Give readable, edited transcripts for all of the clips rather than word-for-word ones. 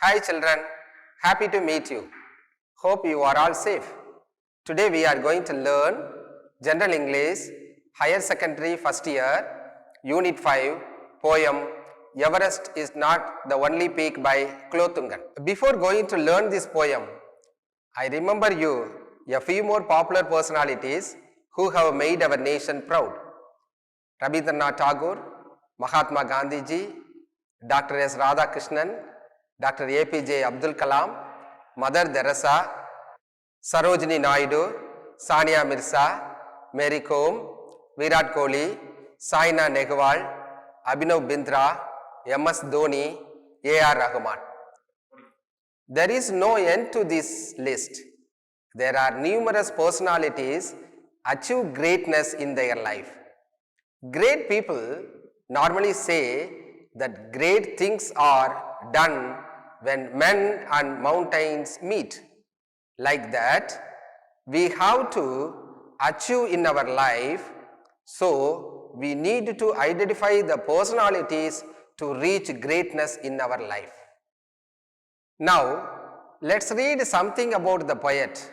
Hi children, happy to meet you. Hope you are all safe. Today we are going to learn General English, Higher Secondary First Year, Unit 5, poem Everest is not the only peak by Klotungan. Before going to learn this poem, I remember you a few more popular personalities who have made our nation proud. Rabindranath Tagore, Mahatma Gandhi ji, Dr. S. Radhakrishnan, Dr. APJ Abdul Kalam, Mother Teresa, Sarojini Naidu, Sania Mirza, Mary Kom, Virat Kohli, Saina Nehwal, Abhinav Bindra, MS Dhoni, A.R. Rahman. There is no end to this list. There are numerous personalities achieve greatness in their life. Great people normally say that great things are done when men and mountains meet. Like that, we have to achieve in our life, so we need to identify the personalities to reach greatness in our life. Now, let's read something about the poet.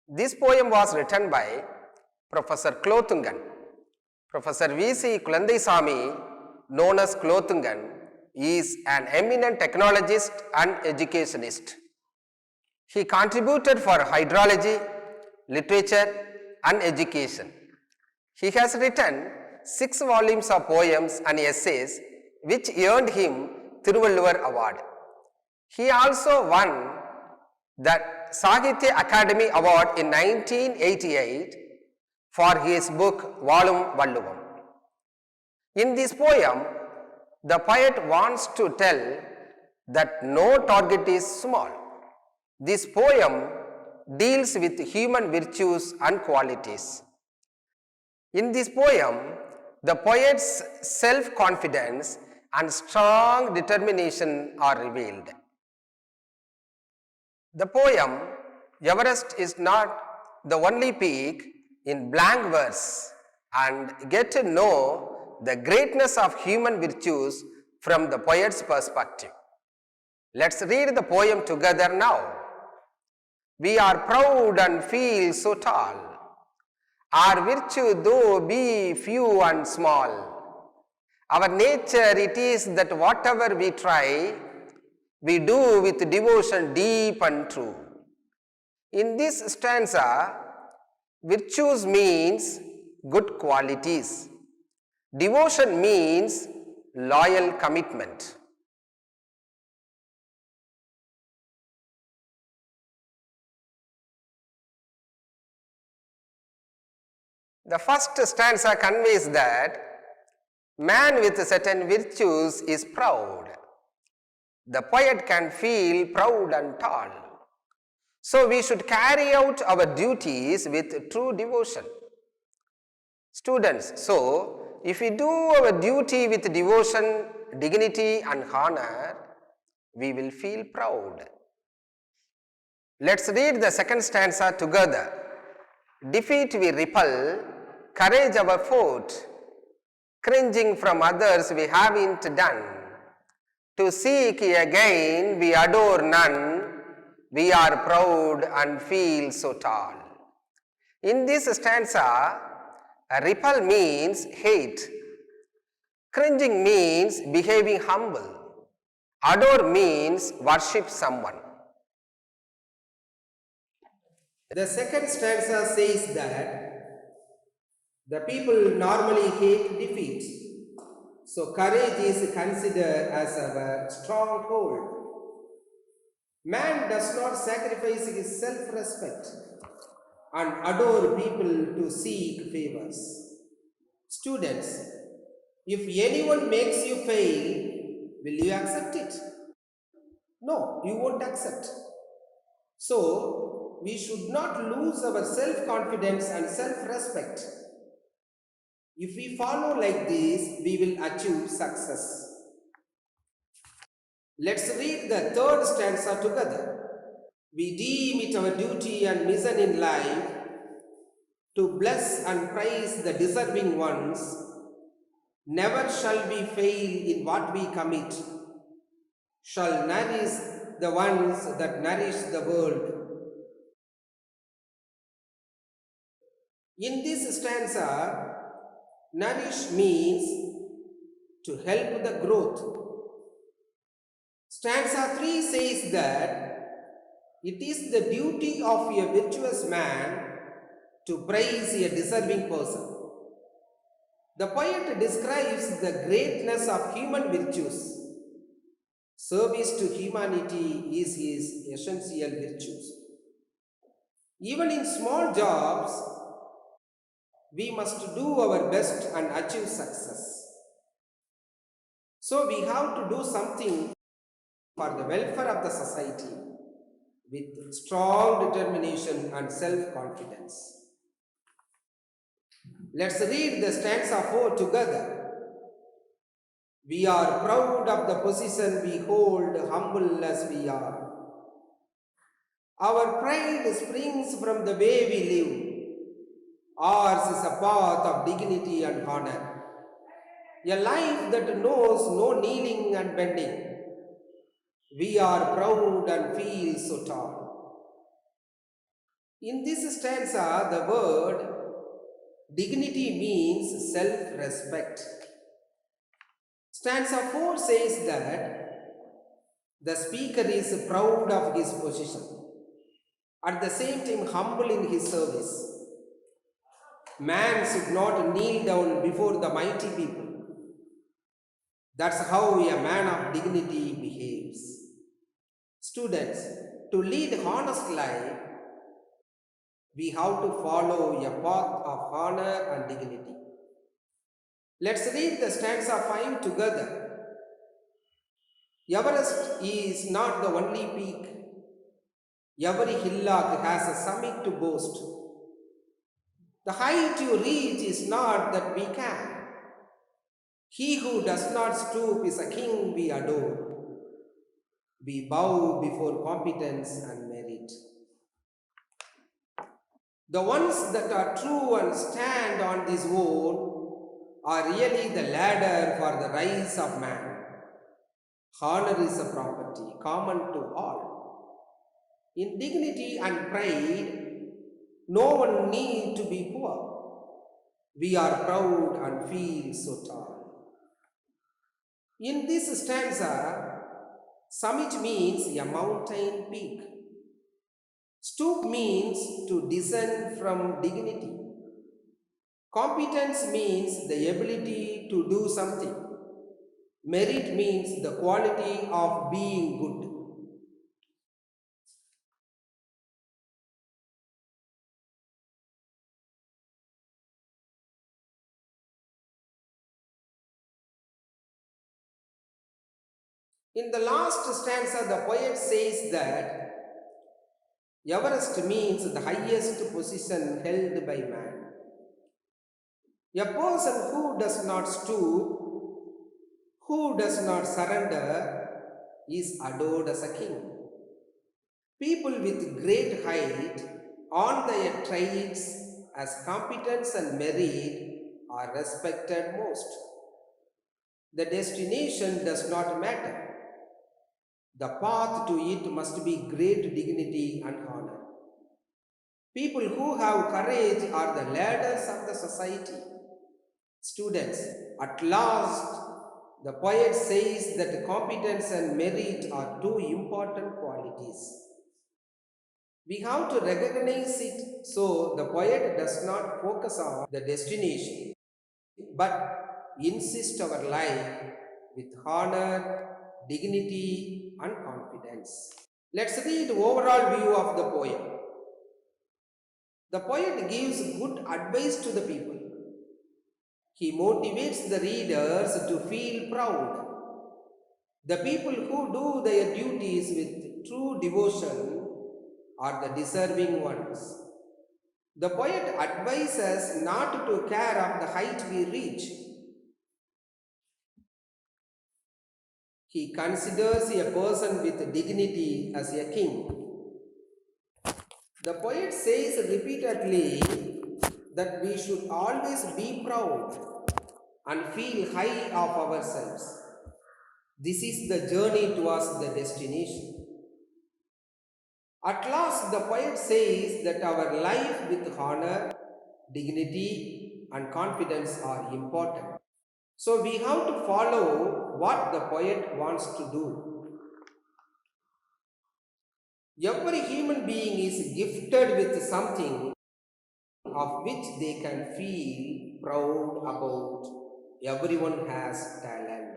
This poem was written by Professor Klotungan. Professor V.C. Kulandaisamy, known as Klotungan, is an eminent technologist and educationist. He contributed for hydrology, literature and education. He has written 6 volumes of poems and essays which earned him Thiruvalluvar Award. He also won the Sahitya Academy Award in 1988 for his book Valum Valluvam. In this poem, the poet wants to tell that no target is small. This poem deals with human virtues and qualities. In this poem, the poet's self-confidence and strong determination are revealed. The poem Everest is not the only peak in blank verse and get to know the greatness of human virtues from the poet's perspective. Let's read the poem together now. We are proud and feel so tall. Our virtue though be few and small. Our nature it is that whatever we try, we do with devotion deep and true. In this stanza, virtues means good qualities. Devotion means loyal commitment. The first stanza conveys that man with certain virtues is proud. The poet can feel proud and tall. So we should carry out our duties with true devotion. Students, so if we do our duty with devotion, dignity and honor, we will feel proud. Let's read the second stanza together. Defeat we repel, courage our fort, cringing from others we haven't done. To seek again we adore none, we are proud and feel so tall. In this stanza, repel means hate, cringing means behaving humble, adore means worship someone. The second stanza says that the people normally hate defeat, so courage is considered as a stronghold. Man does not sacrifice his self-respect and adore people to seek favors. Students, if anyone makes you fail, will you accept it? No, you won't accept. So, we should not lose our self-confidence and self-respect. If we follow like this, we will achieve success. Let's read the third stanza together. We deem it our duty and mission in life to bless and praise the deserving ones. Never shall we fail in what we commit. shall nourish the ones that nourish the world. In this stanza, nourish means to help the growth. Stanza 3 says that it is the duty of a virtuous man to praise a deserving person. The poet describes the greatness of human virtues. Service to humanity is his essential virtues. Even in small jobs, we must do our best and achieve success. So we have to do something for the welfare of the society with strong determination and self-confidence. Let's read the stanza 4 together. We are proud of the position we hold, humble as we are. Our pride springs from the way we live. Ours is a path of dignity and honor, a life that knows no kneeling and bending. We are proud and feel so tall. In this stanza, the word dignity means self-respect. Stanza 4 says that the speaker is proud of his position, at the same time humble in his service. Man should not kneel down before the mighty people. That's how a man of dignity behaves. Students, to lead honest life, we have to follow a path of honor and dignity. Let's read the stanza 5 together. Everest is not the only peak. Every hillock has a summit to boast. The height you reach is not that we can. He who does not stoop is a king we adore. We bow before competence and merit. The ones that are true and stand on this road are really the ladder for the rise of man. Honor is a property common to all. In dignity and pride, no one need to be poor. We are proud and feel so tall. In this stanza, summit means a mountain peak. Stoop means to descend from dignity. Competence means the ability to do something. Merit means the quality of being good. In the last stanza, the poet says that Everest means the highest position held by man. A person who does not stoop, who does not surrender, is adored as a king. People with great height on their traits as competence and merit are respected most. The destination does not matter. The path to it must be great dignity and honor. People who have courage are the ladders of the society. Students, at last, the poet says that competence and merit are two important qualities. We have to recognize it, so the poet does not focus on the destination, but insist our life with honor, dignity and confidence. Let's read overall view of the poem. The poet gives good advice to the people. He motivates the readers to feel proud. The people who do their duties with true devotion are the deserving ones. The poet advises not to care of the height we reach. He considers a person with dignity as a king. The poet says repeatedly that we should always be proud and feel high of ourselves. This is the journey towards the destination. At last, the poet says that our life with honor, dignity, and confidence are important. So we have to follow what the poet wants to do. Every human being is gifted with something of which they can feel proud about. Everyone has talent.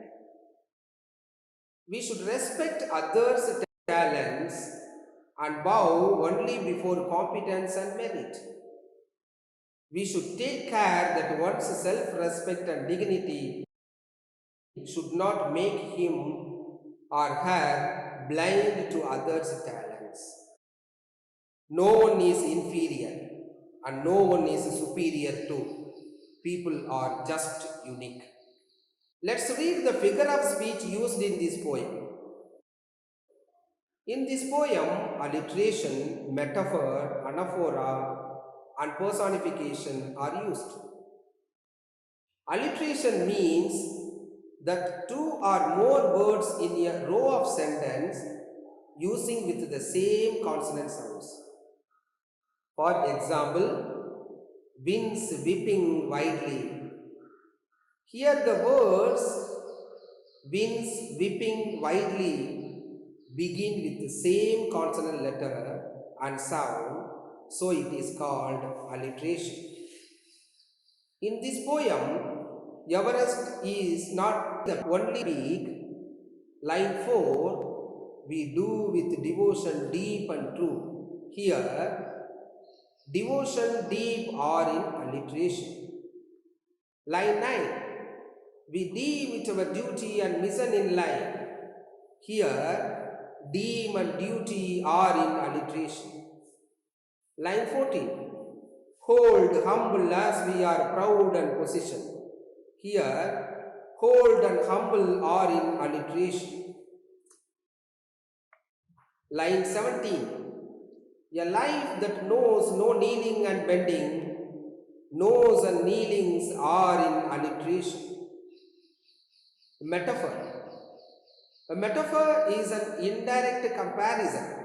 We should respect others' talents and bow only before competence and merit. We should take care that one's self respect and dignity should not make him or her blind to others' talents. No one is inferior and no one is superior to. People are just unique. Let's read the figure of speech used in this poem. In this poem, alliteration, metaphor, anaphora, and personification are used. Alliteration means that two or more words in a row of sentence using with the same consonant sounds. For example, winds whipping widely. Here the words winds whipping widely begin with the same consonant letter and sound, so it is called alliteration. In this poem, Everest is not the only peak. Line 4, we do with devotion deep and true. Here, devotion deep are in alliteration. Line 9, we deem it our duty and mission in life. Here, deem and duty are in alliteration. Line 14, hold humble as we are proud and position. Here, hold and humble are in alliteration. Line 17, a life that knows no kneeling and bending, knows and kneelings are in alliteration. Metaphor. A metaphor is an indirect comparison.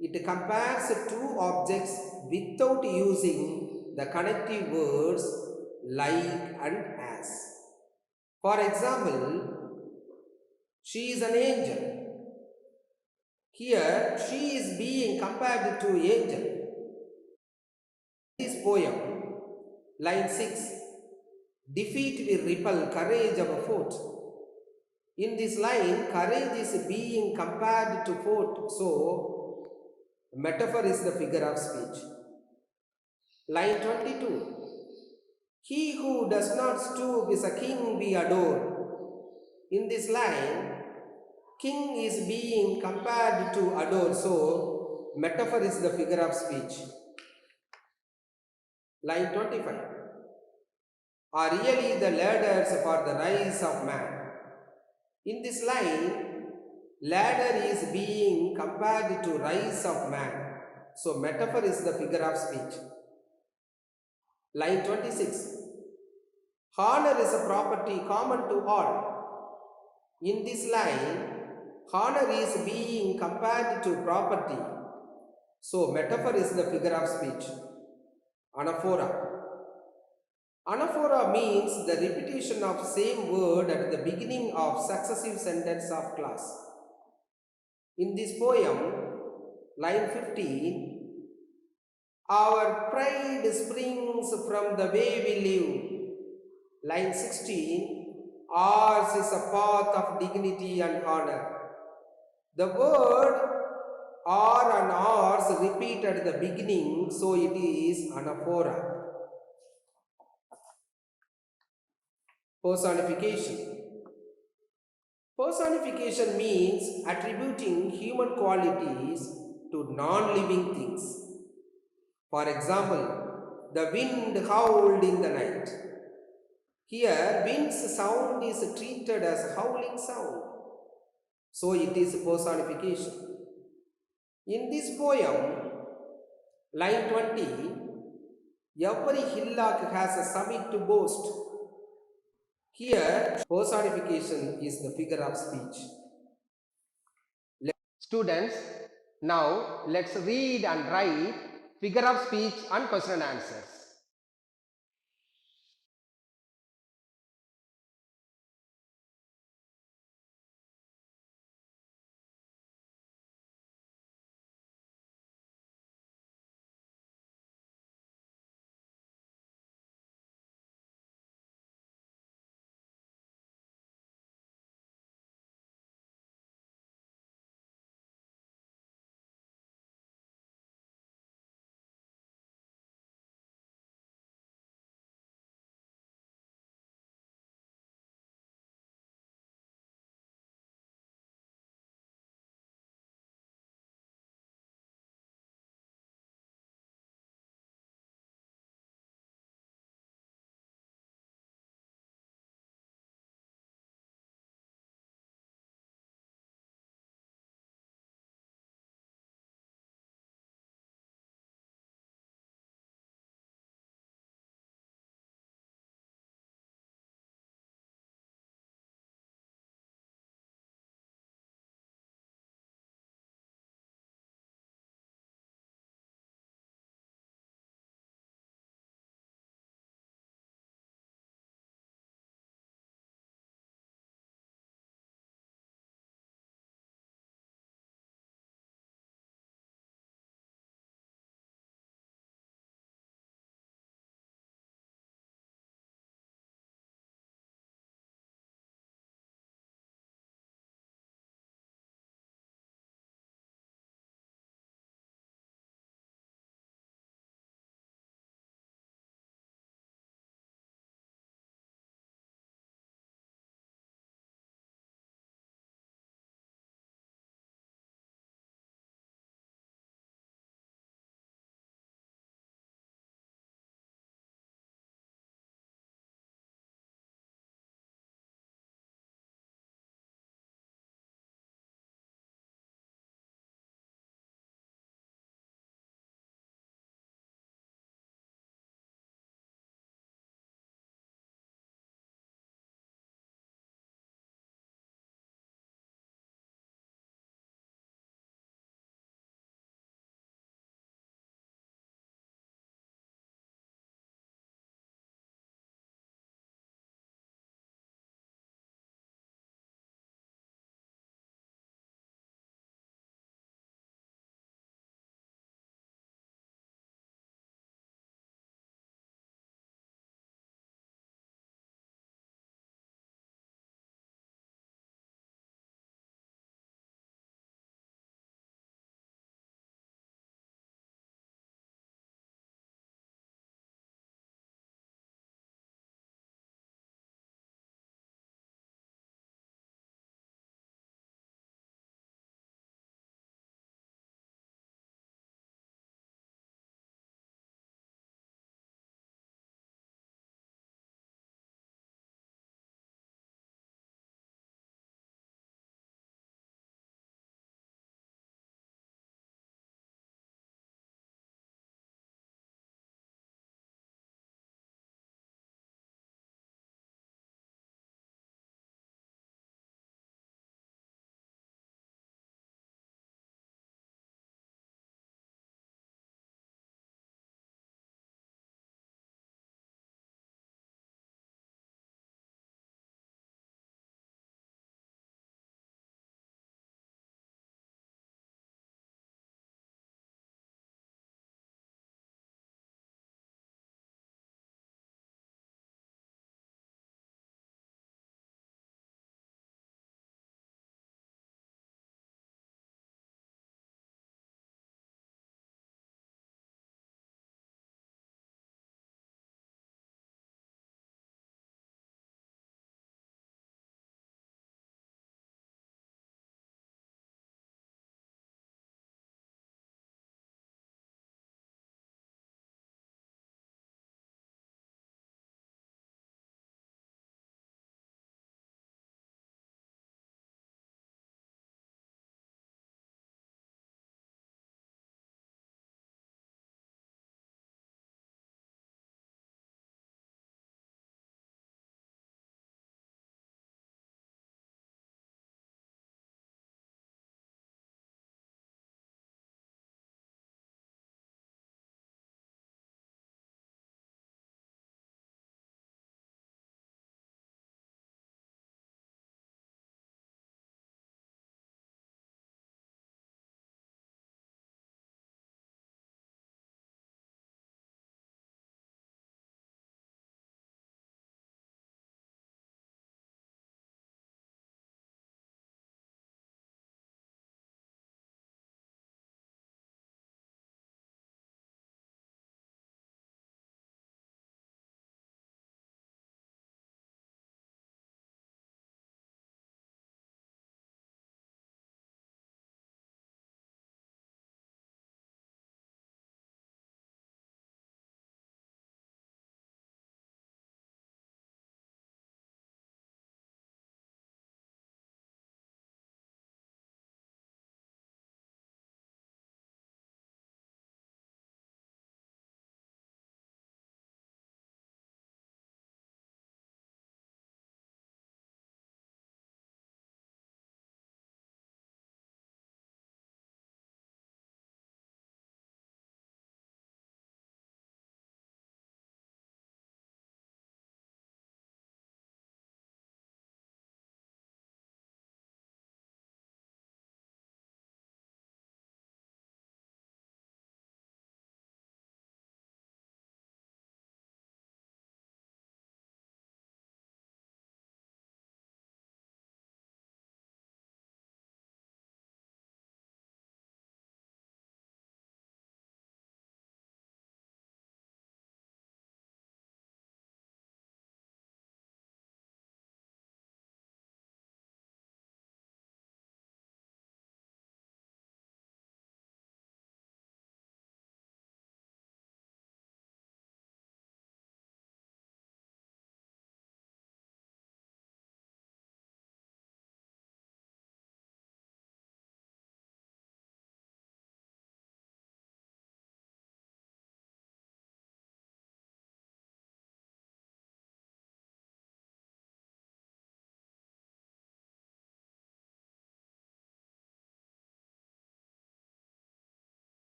It compares two objects without using the connective words like and as. For example, she is an angel. Here, she is being compared to angel. This poem, line 6, defeat will repel courage of a foe. In this line, courage is being compared to foe, so metaphor is the figure of speech. Line 22, he who does not stoop is a king we adore. In this line, king is being compared to adore, so metaphor is the figure of speech. Line 25, are really the ladders for the rise of man. In this line, ladder is being compared to rise of man, so metaphor is the figure of speech. Line 26, honor is a property common to all. In this line, honor is being compared to property, so metaphor is the figure of speech. Anaphora. Anaphora means the repetition of same word at the beginning of successive sentence of clause. In this poem, line 15, our pride springs from the way we live. Line 16, ours is a path of dignity and honor. The word or and ours repeat at the beginning, so it is anaphora. Personification. Personification means attributing human qualities to non-living things. For example, the wind howled in the night. Here, wind's sound is treated as howling sound, so it is personification. In this poem, line 20, every hillock has a summit to boast. Here, personification is the figure of speech. Students, now let's read and write figure of speech and question and answers.